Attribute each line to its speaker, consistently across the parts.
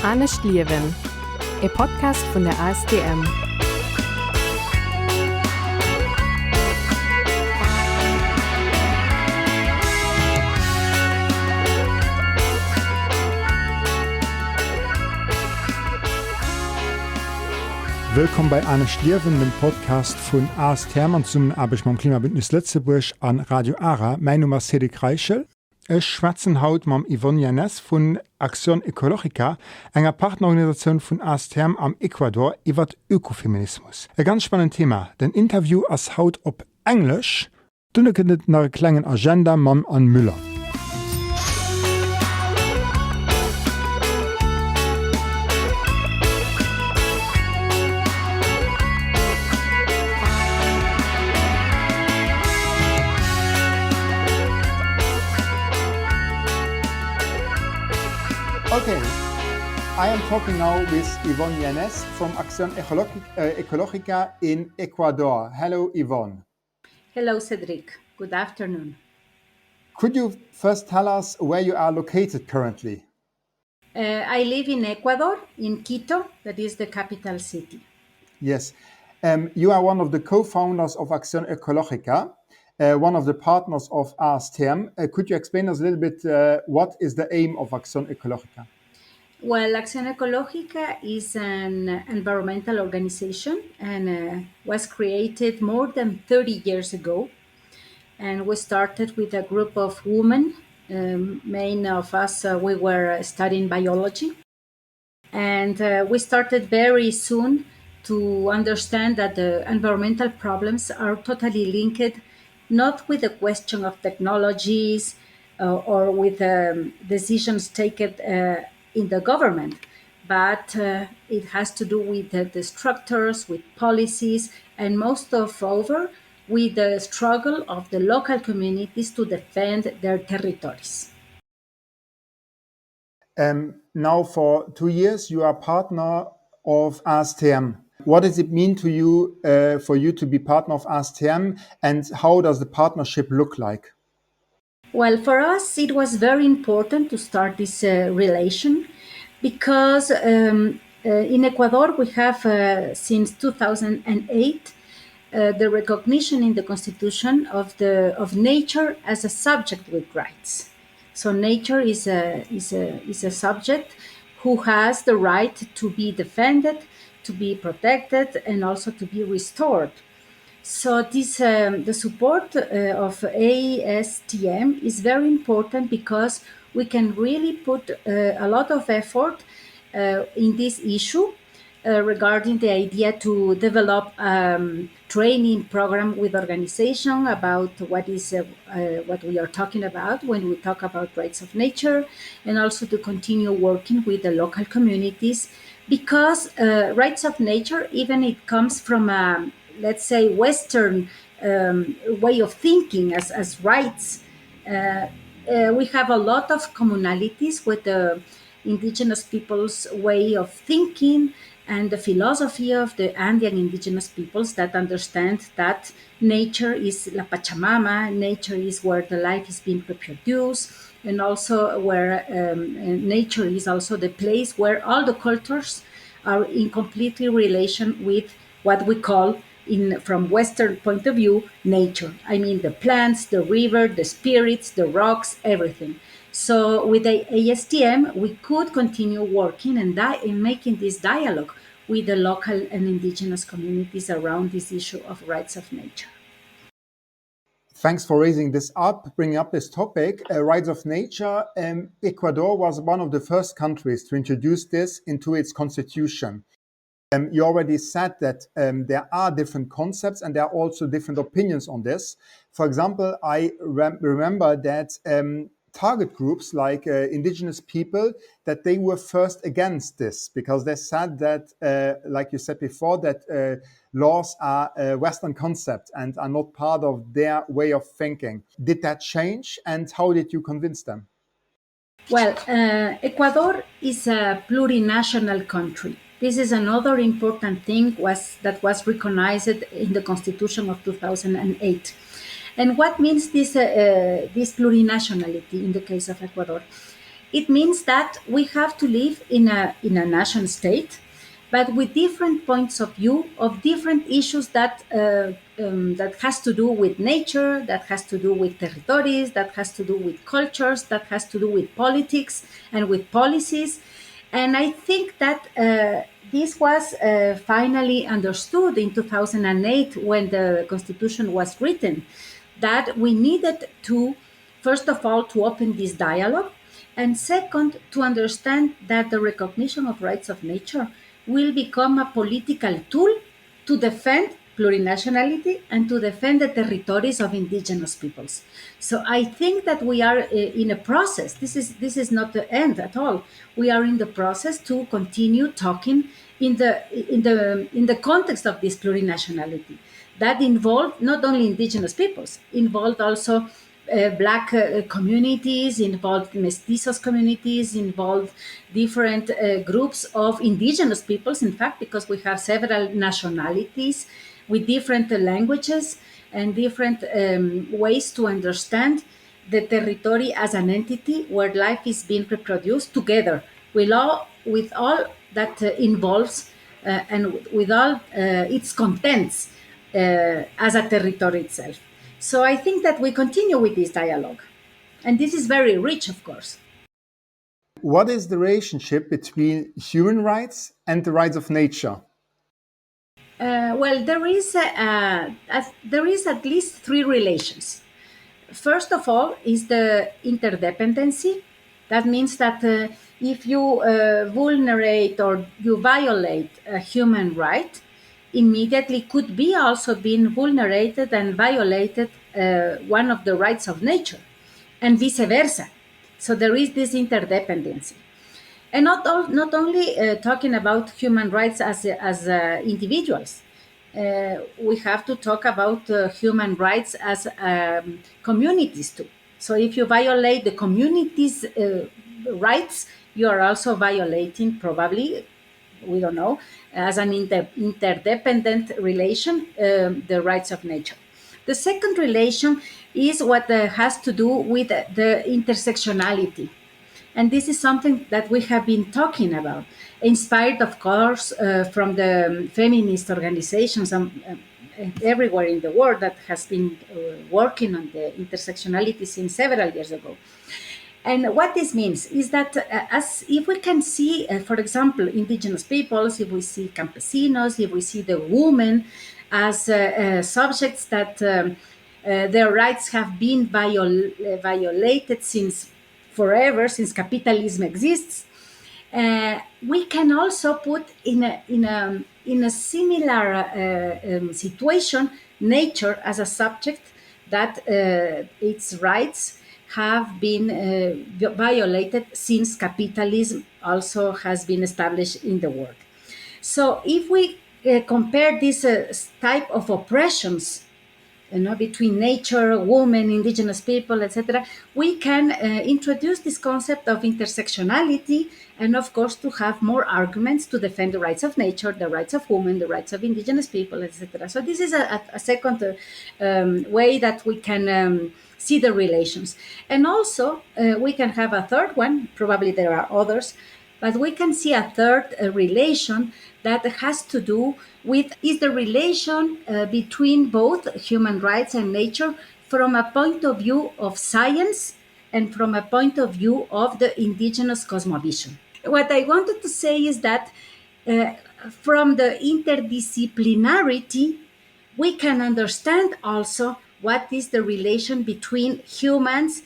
Speaker 1: Anescht Liewen, ein Podcast von der ASTM.
Speaker 2: Willkommen bei Anescht Liewen, dem Podcast von ASTM und Zesummenaarbecht beim Klimabündnis Lützeburg an Radio ARA. Mein Name ist Reichel. Ich schwätze heute mit Ivonne Yanez von Accion Ecologica, einer Partnerorganisation von ASTM am Ecuador, iwwert Ökofeminismus. Ein ganz spannendes Thema. Den Interview ist heute auf Englisch. Dann kommt nach einer kleinen Agenda mit an Müller. Okay, I am talking now with Ivonne Yanez from Accion Ecologica in Ecuador. Hello, Ivonne.
Speaker 3: Hello, Cedric. Good afternoon.
Speaker 2: Could you first tell us where you are located currently?
Speaker 3: I live in Ecuador, in Quito, that is the capital city.
Speaker 2: Yes. You are one of the co-founders of Accion Ecologica, one of the partners of ASTM. Could you explain us a little bit what is the aim of Accion Ecologica?
Speaker 3: Well, Accion Ecologica is an environmental organization and was created more than 30 years ago. And we started with a group of women. Many of us, we were studying biology. And we started very soon to understand that the environmental problems are totally linked not with the question of technologies or with decisions taken in the government, but it has to do with the structures, with policies, and most of over with the struggle of the local communities to defend their territories.
Speaker 2: Now for 2 years, you are partner of ASTM. What does it mean to you for you to be partner of ASTM, and how does the partnership look like?
Speaker 3: Well, for us, it was very important to start this relation because in Ecuador, we have since 2008 the recognition in the Constitution of nature as a subject with rights. So nature is a subject who has the right to be defended, to be protected, and also to be restored. So this the support of ASTM is very important because we can really put a lot of effort in this issue regarding the idea to develop training program with organization about what we are talking about when we talk about rights of nature, and also to continue working with the local communities because rights of nature, even it comes from a, let's say, Western way of thinking as rights. We have a lot of commonalities with the indigenous people's way of thinking and the philosophy of the Andean indigenous peoples that understand that nature is la Pachamama, nature is where the life is being reproduced, and also where nature is also the place where all the cultures are in completely relation with what we call, from Western point of view, nature. I mean the plants, the river, the spirits, the rocks, everything. So with the ASTM, we could continue working and making this dialogue with the local and indigenous communities around this issue of rights of nature.
Speaker 2: Thanks for raising this up, bringing up this topic, rights of nature. Ecuador was one of the first countries to introduce this into its constitution. You already said that there are different concepts and there are also different opinions on this. For example, I remember that target groups like indigenous people, that they were first against this because they said that, like you said before, that laws are a Western concept and are not part of their way of thinking. Did that change, and how did you convince them?
Speaker 3: Well, Ecuador is a plurinational country. This is another important thing that was recognized in the Constitution of 2008. And what means this plurinationality in the case of Ecuador? It means that we have to live in a nation state, but with different points of view of different issues that has to do with nature, that has to do with territories, that has to do with cultures, that has to do with politics and with policies. And I think that this was finally understood in 2008 when the Constitution was written, that we needed to, first of all, to open this dialogue, and second, to understand that the recognition of rights of nature will become a political tool to defend plurinationality and to defend the territories of indigenous peoples. So I think that we are in a process. This is not the end at all. We are in the process to continue talking in the context of this plurinationality that involved not only indigenous peoples, involved also Black communities, involved mestizos communities, involved different groups of indigenous peoples, in fact, because we have several nationalities with different languages and different ways to understand the territory as an entity where life is being reproduced together with all that involves and with all its contents as a territory itself. So I think that we continue with this dialogue. And this is very rich, of course.
Speaker 2: What is the relationship between human rights and the rights of nature?
Speaker 3: Well, there is at least three relations. First of all is the interdependency. That means that if you vulnerate or you violate a human right, immediately could be also being vulnerated and violated one of the rights of nature, and vice versa. So there is this interdependency. And not only talking about human rights as individuals, we have to talk about human rights as communities too. So if you violate the community's rights, you are also violating, probably, we don't know, as an interdependent relation, the rights of nature. The second relation is what has to do with the intersectionality. And this is something that we have been talking about, inspired, of course, from the feminist organizations everywhere in the world that has been working on the intersectionality since several years ago. And what this means is that as if we can see, for example, indigenous peoples, if we see campesinos, if we see the women as subjects that their rights have been violated since forever, since capitalism exists, we can also put in a similar situation nature as a subject that its rights have been violated since capitalism also has been established in the world. So if we compare this type of oppressions, between nature, women, indigenous people, etc., we can introduce this concept of intersectionality, and of course to have more arguments to defend the rights of nature, the rights of women, the rights of indigenous people, etc. So this is a second way that we can see the relations. And also we can have a third one, probably there are others, but we can see a third relation that has to do with is the relation between both human rights and nature from a point of view of science and from a point of view of the indigenous cosmovision. What I wanted to say is that from the interdisciplinarity, we can understand also what is the relation between humans,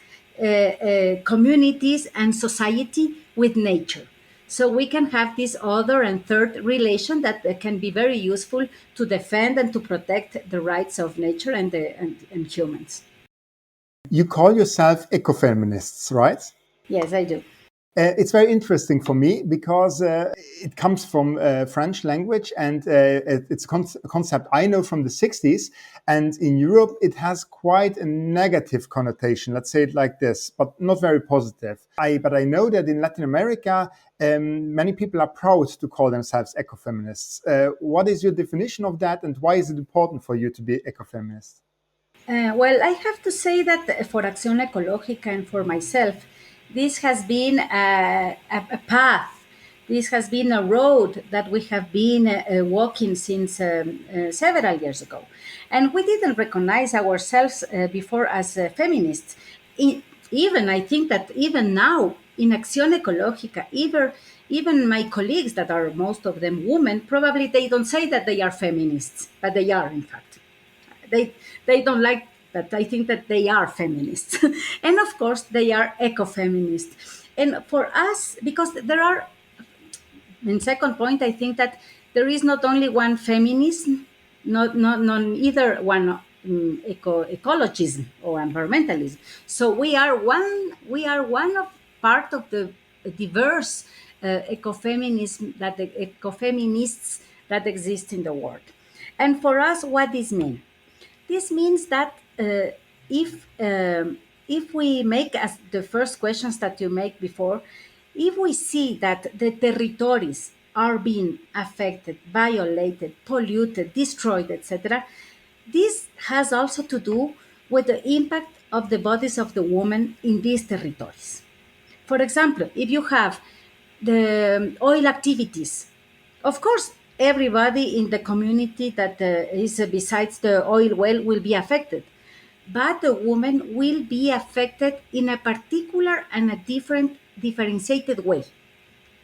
Speaker 3: communities, and society with nature. So we can have this other and third relation that can be very useful to defend and to protect the rights of nature and humans.
Speaker 2: You call yourself ecofeminists, right?
Speaker 3: Yes, I do.
Speaker 2: It's very interesting for me because it comes from French language, and it's a concept I know from the 60s. And in Europe, it has quite a negative connotation, let's say it like this, but not very positive. But I know that in Latin America, many people are proud to call themselves ecofeminists. What is your definition of that, and why is it important for you to be ecofeminist?
Speaker 3: Well, I have to say that for Accion Ecologica and for myself, This has been a path. This has been a road that we have been walking since several years ago. And we didn't recognize ourselves before as feminists. Even I think that even now in Accion Ecologica, even my colleagues that are most of them women, probably they don't say that they are feminists, but they are in fact. They don't like, but I think that they are feminists. And of course they are ecofeminists. And for us, because there are, in second point, I think that there is not only one feminism, not either one ecologism or environmentalism. So we are one of part of the diverse ecofeminism that the ecofeminists that exist in the world. And for us, what this means? This means that if we make, as the first questions that you make before, if we see that the territories are being affected, violated, polluted, destroyed, etc., this has also to do with the impact of the bodies of the women in these territories. For example, if you have the oil activities, of course, everybody in the community that is besides the oil well will be affected, but the women will be affected in a particular and a differentiated way.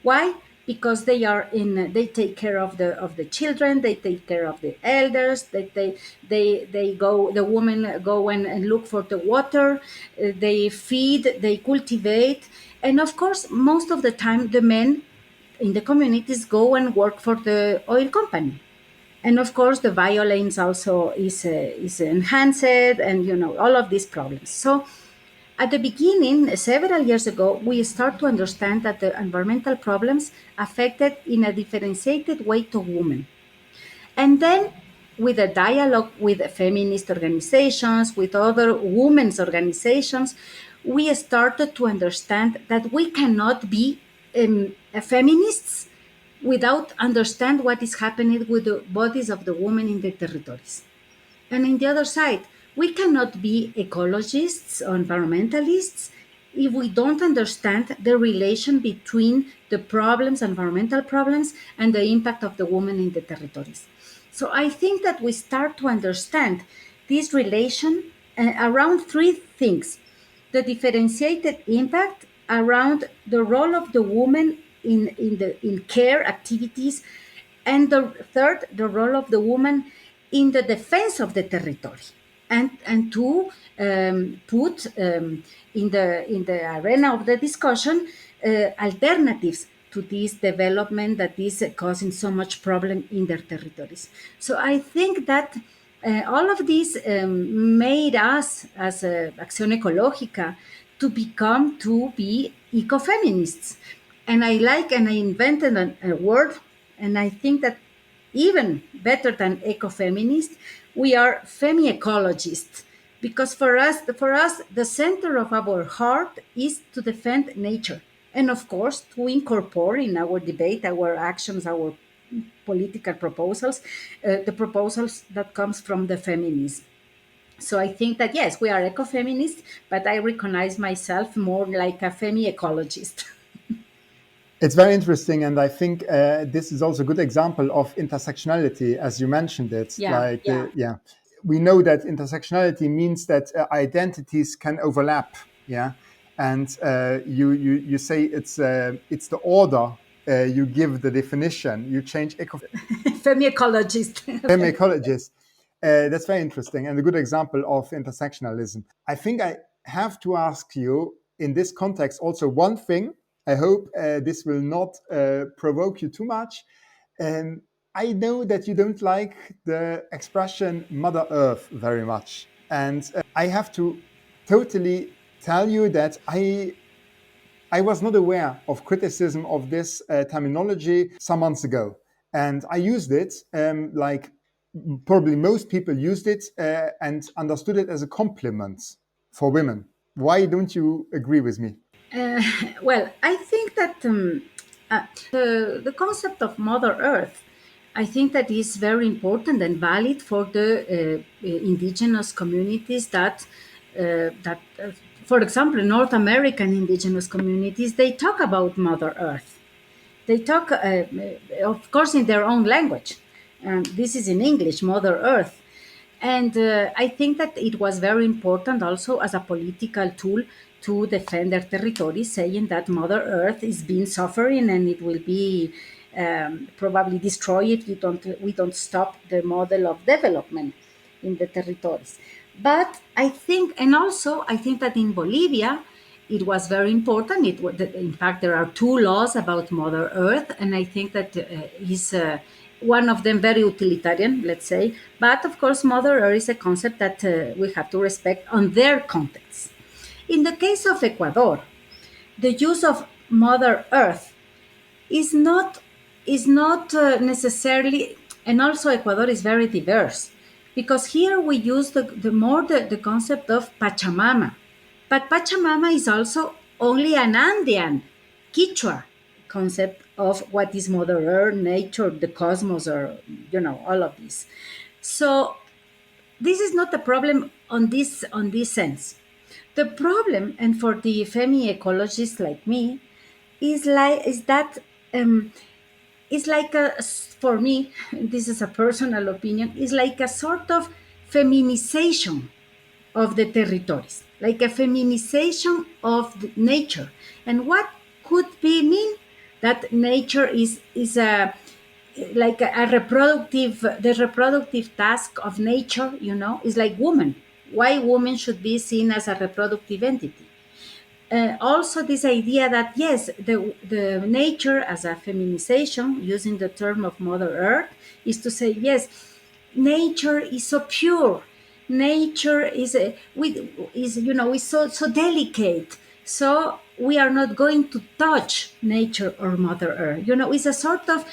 Speaker 3: Why? Because they take care of the children, they take care of the elders, they go, the women go and look for the water, they feed, they cultivate, and of course most of the time the men in the communities go and work for the oil company. And of course the violence also is enhanced, and all of these problems. So at the beginning, several years ago, we start to understand that the environmental problems affected in a differentiated way to women. And then with a dialogue with feminist organizations, with other women's organizations, we started to understand that we cannot be feminists without understand what is happening with the bodies of the women in the territories. And on the other side, we cannot be ecologists or environmentalists if we don't understand the relation between the problems, environmental problems, and the impact of the woman in the territories. So I think that we start to understand this relation around three things: the differentiated impact around the role of the woman in care activities, and the third, the role of the woman in the defense of the territory, and to put in the arena of the discussion alternatives to this development that is causing so much problem in their territories. So I think that all of this made us as Accion Ecologica to be ecofeminists. And I invented a word, and I think that even better than ecofeminist, we are femi-ecologists, because for us, the center of our heart is to defend nature, and of course to incorporate in our debate, our actions, our political proposals, the proposals that comes from the feminism. So I think that yes, we are ecofeminists, but I recognize myself more like a femi-ecologist.
Speaker 2: It's very interesting, and I think this is also a good example of intersectionality, as you mentioned it. We know that intersectionality means that identities can overlap. Yeah, and you say it's the order. You give the definition. You change
Speaker 3: Femi-ecologist.
Speaker 2: Femi-ecologist. That's very interesting and a good example of intersectionalism. I think I have to ask you in this context also one thing. I hope this will not provoke you too much. I know that you don't like the expression Mother Earth very much. And I have to totally tell you that I was not aware of criticism of this terminology some months ago. And I used it like probably most people used it and understood it as a compliment for women. Why don't you agree with me?
Speaker 3: Well, I think that the concept of Mother Earth, I think that is very important and valid for the indigenous communities that for example, North American indigenous communities, they talk about Mother Earth. They talk, of course, in their own language. This is in English, Mother Earth. And I think that it was very important also as a political tool to defend their territory, saying that Mother Earth is being suffering and it will be probably destroyed if we don't stop the model of development in the territories. But I think, and also I think that in Bolivia, it was very important. In fact, there are two laws about Mother Earth, and I think that is one of them very utilitarian, let's say. But of course, Mother Earth is a concept that we have to respect on their context. In the case of Ecuador, the use of Mother Earth is not necessarily, and also Ecuador is very diverse, because here we use the concept of Pachamama. But Pachamama is also only an Andean Quechua concept of what is Mother Earth, nature, the cosmos, or all of this. So this is not a problem on this sense. The problem, and for the femi-ecologists like me, is that it's like for me, this is a personal opinion, is like a sort of feminization of the territories, like a feminization of the nature. And what could be mean that nature is a like a reproductive, the reproductive task of nature, is like woman. Why women should be seen as a reproductive entity? Also, this idea that yes, the nature as a feminization, using the term of Mother Earth, is to say yes, nature is so pure, nature is so delicate, so we are not going to touch nature or Mother Earth. It's a sort of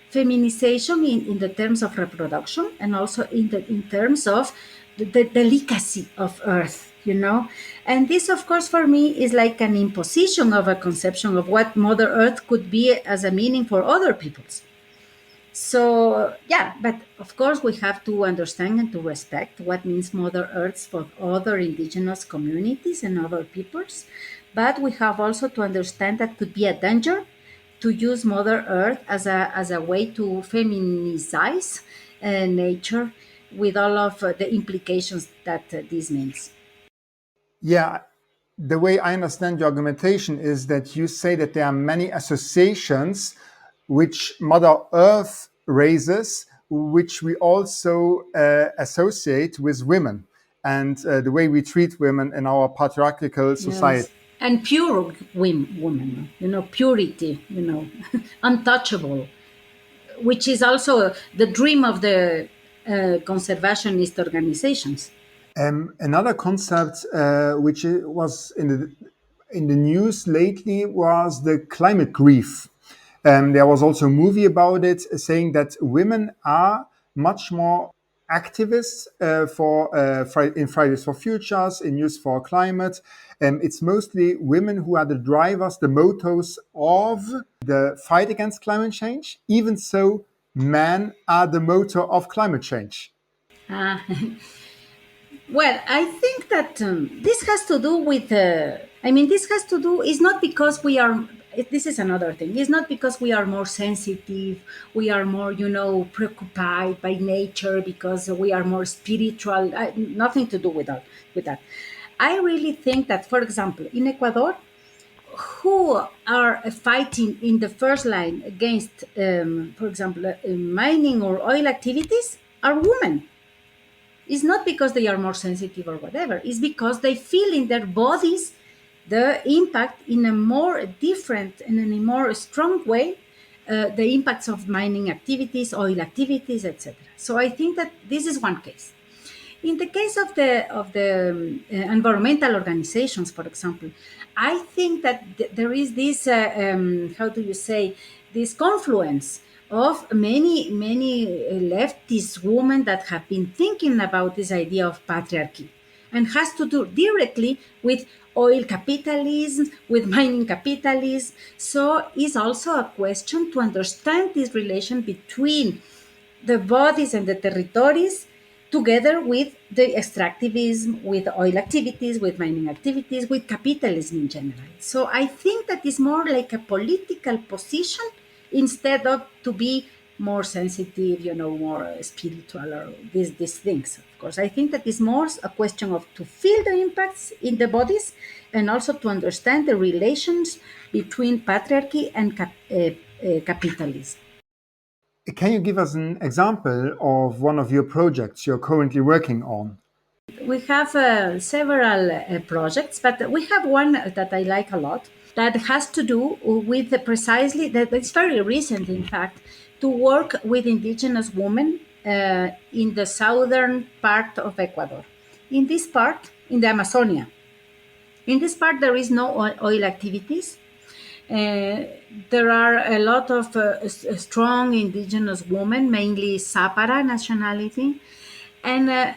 Speaker 3: feminization in the terms of reproduction, and also in terms of the delicacy of Earth. And this, of course, for me is like an imposition of a conception of what Mother Earth could be as a meaning for other peoples. So, yeah, but of course we have to understand and to respect what means Mother Earth for other indigenous communities and other peoples. But we have also to understand that could be a danger to use Mother Earth as a way to feminize nature, with all of the implications that this means.
Speaker 2: Yeah, the way I understand your argumentation is that you say that there are many associations which Mother Earth raises, which we also associate with women and the way we treat women in our patriarchal society.
Speaker 3: Yes. And pure woman, purity, untouchable, which is also the dream of the conservationist organizations.
Speaker 2: Another concept which was in the news lately was the climate grief. There was also a movie about it saying that women are much more activists in Fridays for Futures, in Youth for Climate. It's mostly women who are the drivers, the motors of the fight against climate change. Even so, men are the motor of climate change.
Speaker 3: Well, I think that this has to do with, it's not because we are, this is another thing. It's not because we are more sensitive, we are more, preoccupied by nature, because we are more spiritual, nothing to do with that. I really think that, for example, in Ecuador, who are fighting in the first line against, for example, mining or oil activities are women. It's not because they are more sensitive or whatever. It's because they feel in their bodies the impact in a more different and in a more strong way, the impacts of mining activities, oil activities, etc. So I think that this is one case. In the case of the environmental organizations, for example, I think that there is this, this confluence of many leftist women that have been thinking about this idea of patriarchy, and has to do directly with oil capitalism, with mining capitalism. So it's also a question to understand this relation between the bodies and the territories together with the extractivism, with oil activities, with mining activities, with capitalism in general. So I think that is more like a political position instead of to be more sensitive, more spiritual or these things. Of course, I think that is more a question of to feel the impacts in the bodies and also to understand the relations between patriarchy and capitalism.
Speaker 2: Can you give us an example of one of your projects you're currently working on?
Speaker 3: We have several projects, but we have one that I like a lot that has to do with precisely that it's very recent, in fact, to work with indigenous women in the southern part of Ecuador. In this part, in the Amazonia, in this part, there is no oil activities. There are a lot of strong indigenous women, mainly Zapara nationality. And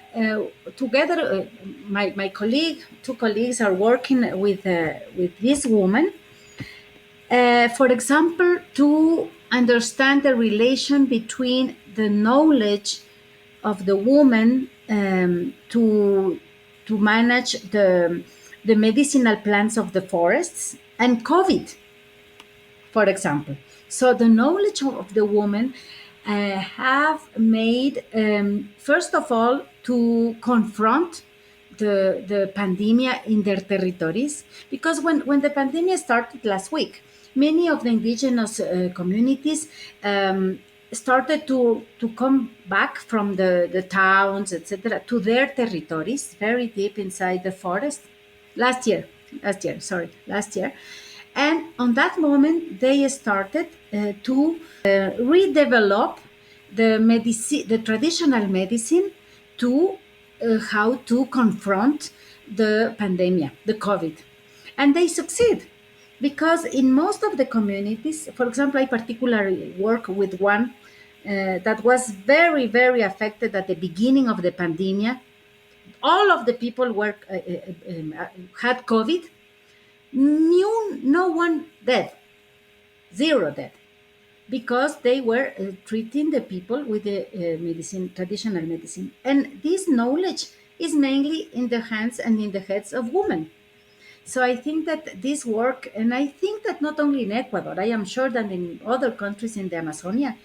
Speaker 3: together, my colleague, two colleagues are working with this woman, for example, to understand the relation between the knowledge of the woman to manage the medicinal plants of the forests and COVID, for example. So the knowledge of the woman have made, first of all, to confront the pandemic in their territories. Because when the pandemic started last week, many of the indigenous communities started to come back from the towns, etc., to their territories, very deep inside the forest. Last year. And on that moment, they started to redevelop the traditional medicine to how to confront the pandemic, the COVID. And they succeed because in most of the communities, for example, I particularly work with one that was very, very affected at the beginning of the pandemic. All of the people had COVID. No one dead, zero dead, because they were treating the people with the traditional medicine. And this knowledge is mainly in the hands and in the heads of women. So I think that this work, and I think that not only in Ecuador, I am sure that in other countries in the Amazonia,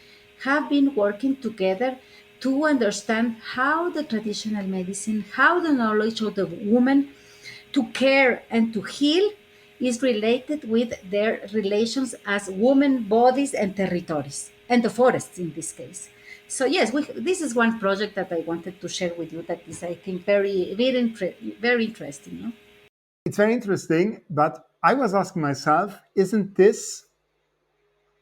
Speaker 3: have been working together to understand how the traditional medicine, how the knowledge of the woman to care and to heal is related with their relations as women, bodies, and territories, and the forests in this case. So yes, this is one project that I wanted to share with you that is, I think, very, very interesting. No?
Speaker 2: It's very interesting, but I was asking myself, isn't this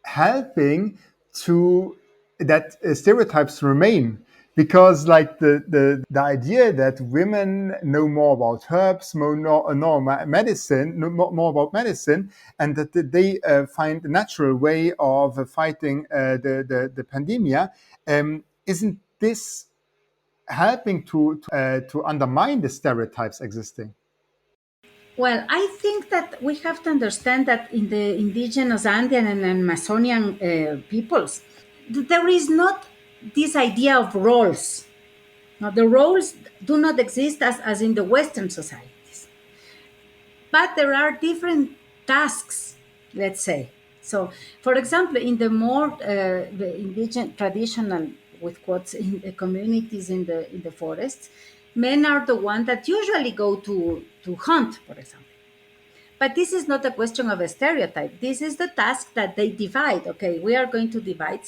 Speaker 2: helping to that stereotypes remain? Because like the idea that women know more about herbs, more medicine, more about medicine, and that they find a natural way of fighting the pandemia, isn't this helping to undermine the stereotypes existing?
Speaker 3: Well, I think that we have to understand that in the indigenous Andean and Amazonian peoples, there is not this idea of roles. Now, the roles do not exist as in the Western societies. But there are different tasks, let's say. So, for example, in the more the indigenous traditional, with quotes, in the communities in the forests, men are the ones that usually go to hunt, for example. But this is not a question of a stereotype. This is the task that they divide. Okay, we are going to divide,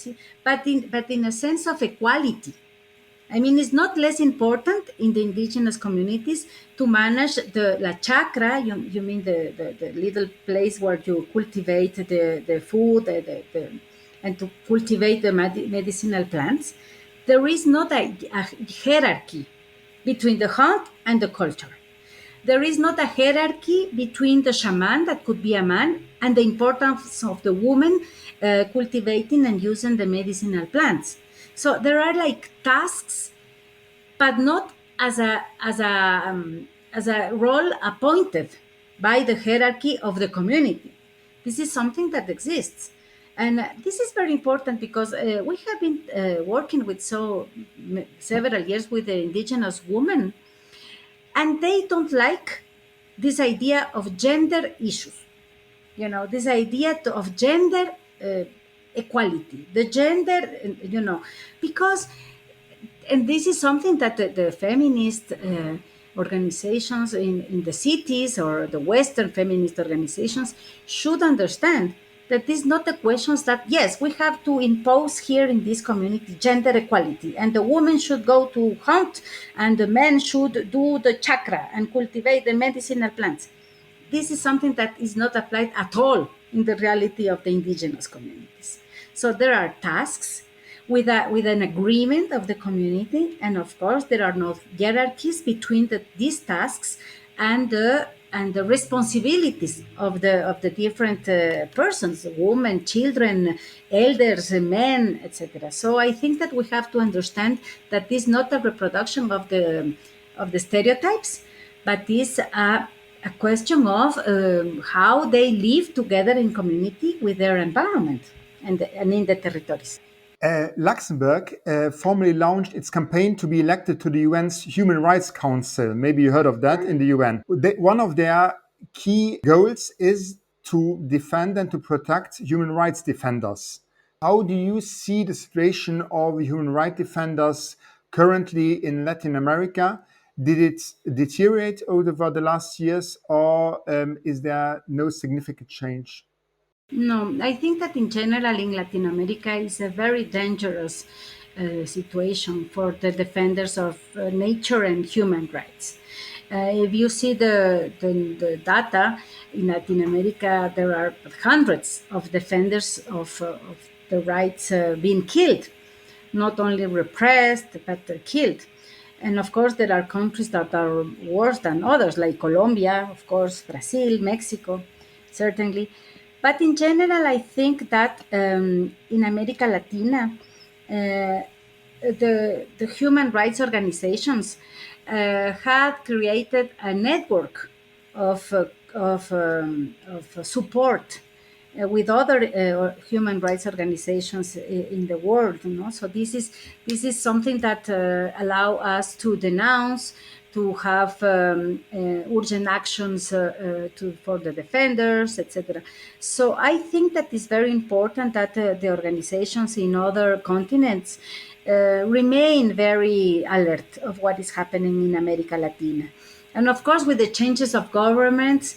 Speaker 3: but in a sense of equality. I mean, it's not less important in the indigenous communities to manage the la chacra. You mean the little place where you cultivate the food and to cultivate the medicinal plants. There is not a hierarchy between the hunt and the culture. There is not a hierarchy between the shaman, that could be a man, and the importance of the woman cultivating and using the medicinal plants. So there are like tasks, but not as a role appointed by the hierarchy of the community. This is something that exists. And this is very important because we have been working with several years with the indigenous women, and they don't like this idea of gender issues. This idea of gender equality, the gender, because, and this is something that the feminist organizations in the cities, or the Western feminist organizations, should understand, that this is not the questions that, yes, we have to impose here in this community gender equality, and the woman should go to hunt, and the men should do the chakra and cultivate the medicinal plants. This is something that is not applied at all in the reality of the indigenous communities. So there are tasks with an agreement of the community, and of course there are no hierarchies between these tasks and the responsibilities of the different persons, women, children, elders, men, etc. So I think that we have to understand that this is not a reproduction of the stereotypes, but is a question of how they live together in community with their environment and in the territories.
Speaker 2: Luxembourg formally launched its campaign to be elected to the UN's Human Rights Council. Maybe you heard of that in the UN. One of their key goals is to defend and to protect human rights defenders. How do you see the situation of human rights defenders currently in Latin America? Did it deteriorate over the last years, or is there no significant change?
Speaker 3: No, I think that in general in Latin America is a very dangerous situation for the defenders of nature and human rights. If you see the data in Latin America, there are hundreds of defenders of the rights being killed, not only repressed, but they're killed. And of course, there are countries that are worse than others, like Colombia, of course, Brazil, Mexico, certainly. But in general, I think that in America Latina, the human rights organizations had created a network of support with other human rights organizations in the world. So this is something that allow us to denounce, to have urgent actions for the defenders, etc. So I think that it's very important that the organizations in other continents remain very alert of what is happening in America Latina. And of course, with the changes of governments,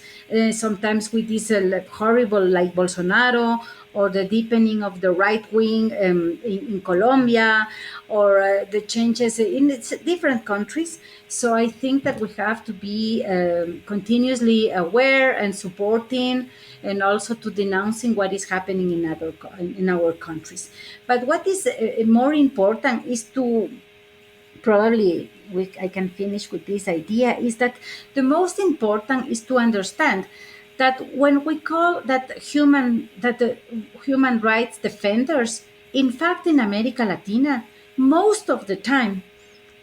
Speaker 3: sometimes with this horrible, like Bolsonaro, or the deepening of the right wing in Colombia, or the changes in different countries. So I think that we have to be continuously aware and supporting, and also to denouncing what is happening in our countries. But what is more important is to probably I can finish with this idea, is that the most important is to understand that when we call the human rights defenders, in fact, in America Latina, most of the time,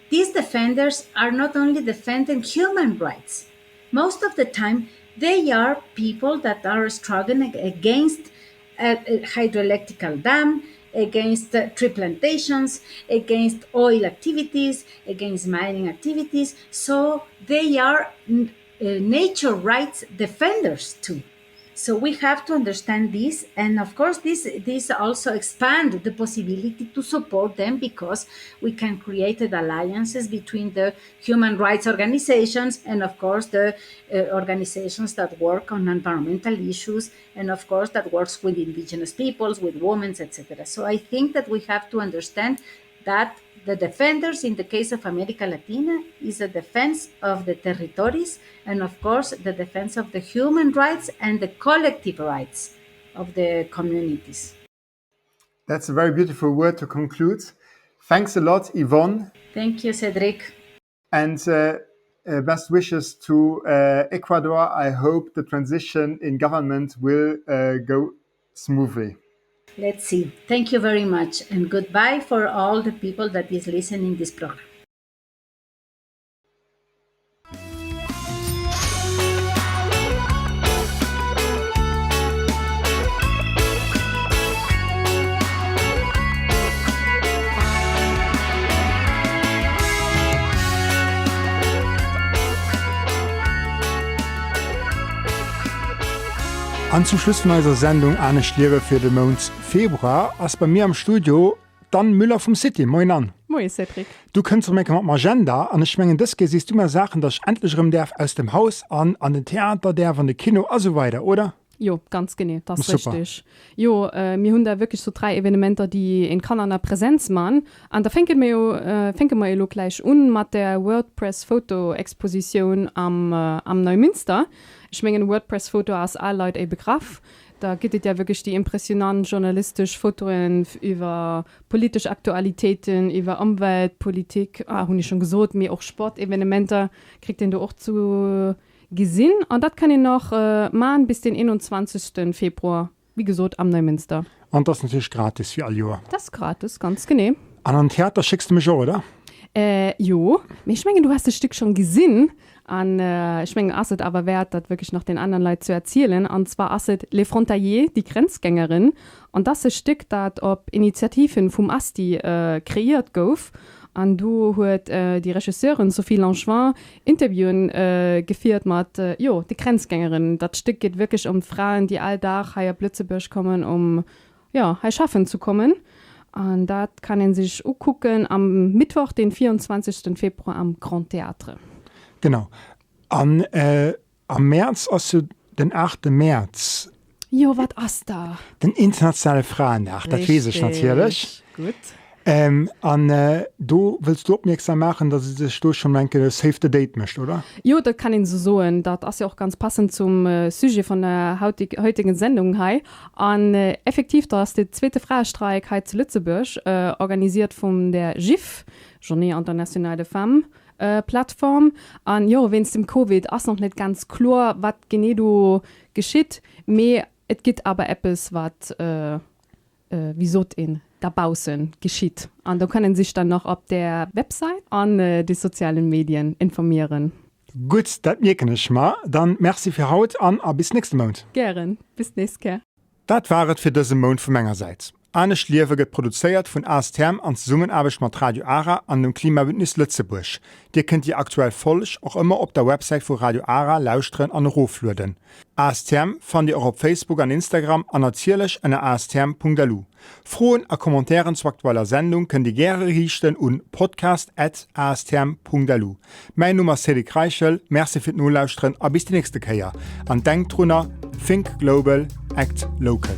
Speaker 3: these defenders are not only defending human rights. Most of the time, they are people that are struggling against a hydroelectric dam, against tree plantations, against oil activities, against mining activities. So they are nature rights defenders too. So we have to understand this, and of course this also expand the possibility to support them, because we can create alliances between the human rights organizations and of course the organizations that work on environmental issues, and of course that works with indigenous peoples, with women, etc. So I think that we have to understand that the defenders in the case of America Latina is a defense of the territories, and of course the defense of the human rights and the collective rights of the communities.
Speaker 2: That's a very beautiful word to conclude. Thanks a lot, Yvonne.
Speaker 3: Thank you, Cedric.
Speaker 2: And best wishes to Ecuador. I hope the transition in government will go smoothly.
Speaker 3: Let's see. Thank you very much, and goodbye for all the people that is listening this program.
Speaker 2: An zum Schluss von unserer Sendung Anescht Liewen für den Monat Februar ist bei mir am Studio Dan Müller vom City. Moin an.
Speaker 4: Moin, Cedric.
Speaker 2: Du könntest mit meiner Agenda und ich meine, das siehst du mir Sachen, dass ich endlich darf aus dem Haus an den Theater, an den Kino und so weiter, oder?
Speaker 4: Jo, ganz genau, das ist
Speaker 2: Super.
Speaker 4: richtig. Jo, wir haben da wirklich so 3 Evenementer, die in Kanada Präsenz machen. Und da fängt wir gleich an mit der WordPress-Foto-Exposition am Neumünster. Ich meine, WordPress-Foto ist alle Leute ein Begriff. Da gibt es ja wirklich die impressionanten journalistischen Fotos über politische Aktualitäten, über Umweltpolitik, habe ich schon gesagt, mir auch Sportevenementer, kriegt den du auch zu gesehen. Und das kann ich noch machen bis den 21. Februar, wie gesagt, am Neumünster.
Speaker 2: Und das ist natürlich gratis für alle Jahre.
Speaker 4: Das ist gratis, ganz genau.
Speaker 2: An ein Theater schickst du mich auch, oder?
Speaker 4: Jo, ich meine, du hast das Stück schon gesehen. Ich meine, es ist aber wert, das wirklich noch den anderen Leuten zu erzählen. Und zwar ist es Les Frontaliers, die Grenzgängerin. Und das ist ein Stück, das auf Initiativen vom ASTI kreiert gouf. Und du hast die Regisseurin Sophie Langevin Interviewen geführt mit die Grenzgängerin. Das Stück geht wirklich um Frauen, die alltag hier Blitzebusch kommen, um hier schaffen zu kommen. Und das kann man sich auch gucken am Mittwoch, den 24. Februar am Grand Theatre.
Speaker 2: Genau. Am März hast du den 8. März.
Speaker 4: Jo, was ist da?
Speaker 2: Den Internationalen Frauentag, das weiß ich natürlich.
Speaker 4: Gut.
Speaker 2: Du willst aufmerksam machen, dass ich durch schon denke, Save the Date möchte, oder?
Speaker 4: Jo, das kann ich so sagen. Das ist ja auch ganz passend zum Sujet von der heutigen Sendung. Und effektiv, da ist der 2. Frauenstreik heute zu Lützeburg, organisiert von der GIF, Journée Internationale des Femmes, Plattform. Und ja, wenn es dem Covid ist noch nicht ganz klar, was genau geschieht, aber es gibt aber etwas, was wieso in da draußen geschieht. Und da können sich dann noch auf der Website und die sozialen Medien informieren.
Speaker 2: Gut, das merke ich mal. Dann merci für heute und bis nächsten Monat.
Speaker 4: Gern, bis nächstes Jahr.
Speaker 2: Das war es für diesen Monat von meiner Seite. Anescht Liewen wird produziert von ASTM und Zesummenaarbecht mit Radio ARA an dem Klimabündnis Lützeburg. Die könnt ihr aktuell folgen, auch immer auf der Website von Radio ARA lauschen und rufen. ASTM findet ihr auch auf Facebook und Instagram und natürlich an astm.lu. Fragen und Kommentare zur aktuellen Sendung könnt ihr gerne richten an podcast@astm.lu. Mein Name ist Cedric Reichel, merci für das Lauschen und bis die nächste Kehr. Und denkt dran, think global, act local.